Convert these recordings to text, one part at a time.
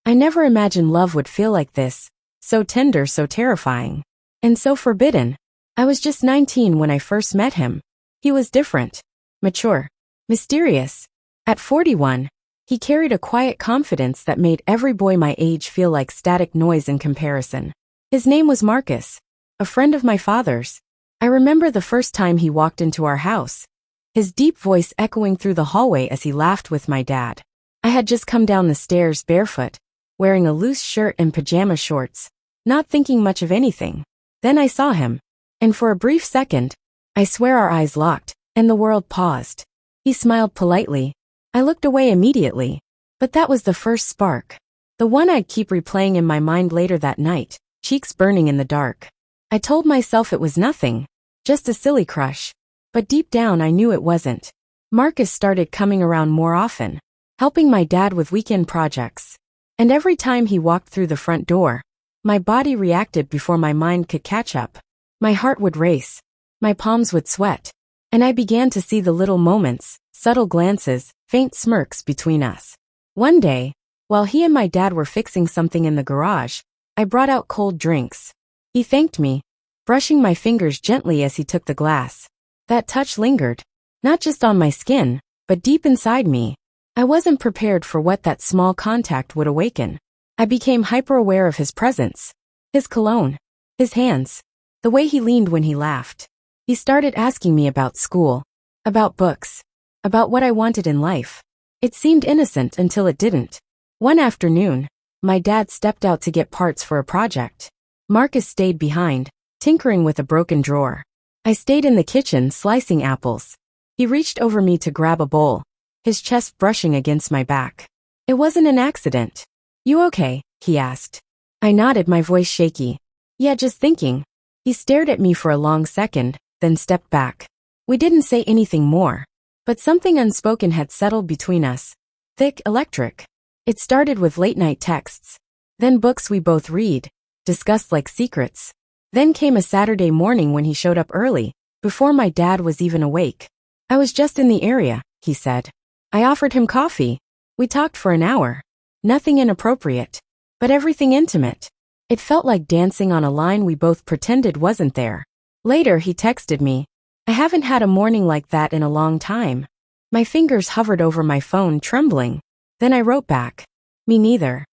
I never imagined love would feel like this. So tender, so terrifying. And so forbidden. I was just 19 when I first met him. He was different. Mature. Mysterious. At 41, he carried a quiet confidence that made every boy my age feel like static noise in comparison. His name was Marcus. A friend of my father's. I remember the first time he walked into our house. His deep voice echoing through the hallway as he laughed with my dad. I had just come down the stairs barefoot, wearing a loose shirt and pajama shorts, not thinking much of anything. Then I saw him. And for a brief second, I swear our eyes locked, and the world paused. He smiled politely. I looked away immediately. But that was the first spark. The one I'd keep replaying in my mind later that night, cheeks burning in the dark. I told myself it was nothing, just a silly crush. But deep down I knew it wasn't. Marcus started coming around more often, helping my dad with weekend projects. And every time he walked through the front door, my body reacted before my mind could catch up. My heart would race. My palms would sweat. And I began to see the little moments, subtle glances, faint smirks between us. One day, while he and my dad were fixing something in the garage, I brought out cold drinks. He thanked me, brushing my fingers gently as he took the glass. That touch lingered, not just on my skin, but deep inside me. I wasn't prepared for what that small contact would awaken. I became hyper-aware of his presence, his cologne, his hands, the way he leaned when he laughed. He started asking me about school, about books, about what I wanted in life. It seemed innocent until it didn't. One afternoon, my dad stepped out to get parts for a project. Marcus stayed behind, tinkering with a broken drawer. I stayed in the kitchen slicing apples. He reached over me to grab a bowl, his chest brushing against my back. It wasn't an accident. "You okay?" he asked. I nodded, my voice shaky. "Yeah, just thinking." He stared at me for a long second, then stepped back. We didn't say anything more, but something unspoken had settled between us. Thick, electric. It started with late-night texts. Then books we both read, discussed like secrets. Then came a Saturday morning when he showed up early, before my dad was even awake. "I was just in the area," he said. I offered him coffee. We talked for an hour. Nothing inappropriate, but everything intimate. It felt like dancing on a line we both pretended wasn't there. Later he texted me, "I haven't had a morning like that in a long time." My fingers hovered over my phone, trembling. Then I wrote back, "Me neither."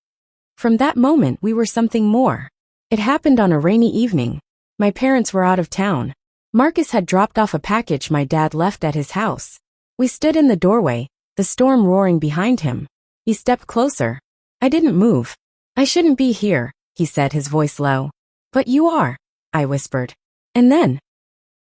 From that moment we were something more. It happened on a rainy evening. My parents were out of town. Marcus had dropped off a package my dad left at his house. We stood in the doorway, the storm roaring behind him. He stepped closer. I didn't move. "I shouldn't be here," he said, his voice low. "But you are," I whispered. And then,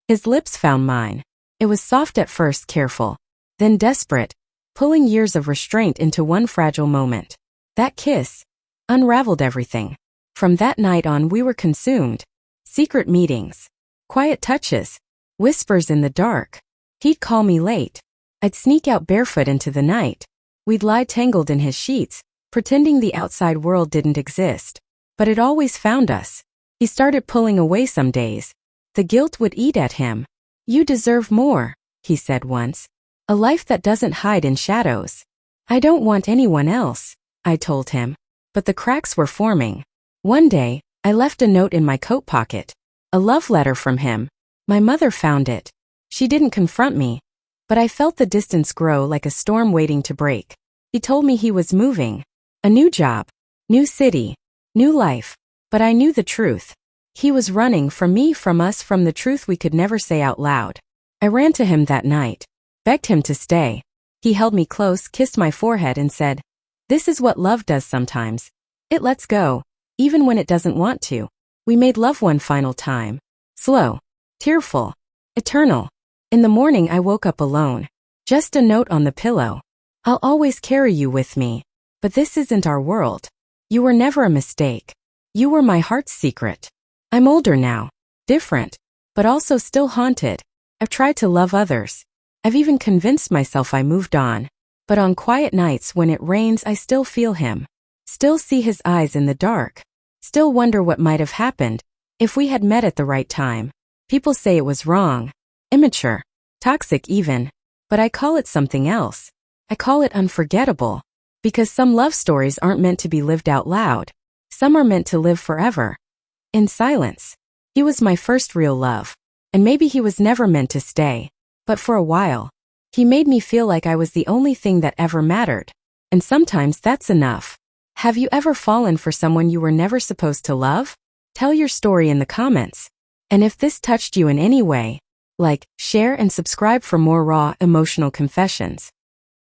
his lips found mine. It was soft at first, careful, then desperate, pulling years of restraint into one fragile moment. That kiss unraveled everything. From that night on we were consumed. Secret meetings, quiet touches, whispers in the dark. He'd call me late. I'd sneak out barefoot into the night. We'd lie tangled in his sheets, pretending the outside world didn't exist. But it always found us. He started pulling away some days. The guilt would eat at him. "You deserve more," he said once. "A life that doesn't hide in shadows." "I don't want anyone else," I told him. But the cracks were forming. One day, I left a note in my coat pocket. A love letter from him. My mother found it. She didn't confront me. But I felt the distance grow like a storm waiting to break. He told me he was moving. A new job. New city. New life. But I knew the truth. He was running from me, from us, from the truth we could never say out loud. I ran to him that night. Begged him to stay. He held me close, kissed my forehead and said, "This is what love does sometimes. It lets go, even when it doesn't want to." We made love one final time. Slow. Tearful. Eternal. In the morning I woke up alone. Just a note on the pillow. "I'll always carry you with me. But this isn't our world. You were never a mistake. You were my heart's secret." I'm older now. Different. But also still haunted. I've tried to love others. I've even convinced myself I moved on. But on quiet nights when it rains I still feel him. Still see his eyes in the dark. Still wonder what might have happened if we had met at the right time. People say it was wrong. Immature. Toxic even. But I call it something else. I call it unforgettable. Because some love stories aren't meant to be lived out loud. Some are meant to live forever. In silence. He was my first real love. And maybe he was never meant to stay. But for a while, he made me feel like I was the only thing that ever mattered. And sometimes that's enough. Have you ever fallen for someone you were never supposed to love? Tell your story in the comments. And if this touched you in any way, like, share and subscribe for more raw, emotional confessions.